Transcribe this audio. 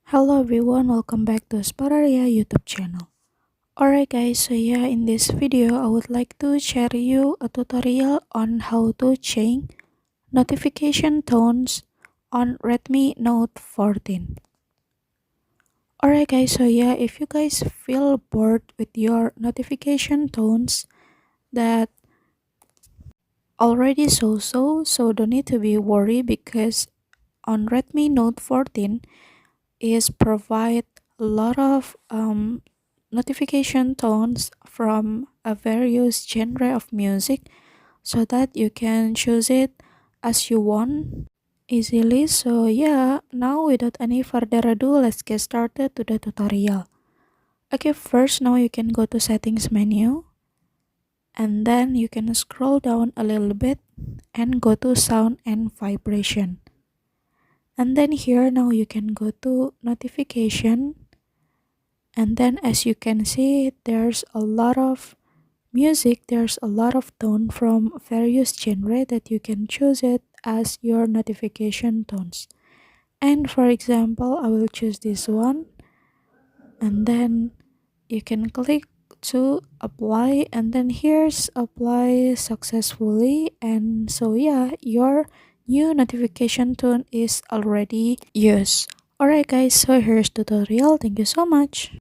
Hello everyone, welcome back to Spararia YouTube channel. Alright guys, so yeah, in this video I would like to share you a tutorial on how to change notification tones on Redmi Note 14. Alright guys, so yeah, if you guys feel bored with your notification tones that already so don't need to be worried because on Redmi Note 14 is provide a lot of notification tones from a various genre of music so that you can choose it as you want easily. So yeah, now without any further ado, let's get started to the tutorial. Okay, first now you can go to settings menu and then you can scroll down a little bit and go to sound and vibration. And then here now you can go to notification, and then as you can see there's a lot of music, there's a lot of tone from various genre that you can choose it as your notification tones. And for example, I will choose this one, and then you can click to apply, and then here's apply successfully. And so yeah, your new notification tone is already used. Alright guys, so here's tutorial. Thank you so much.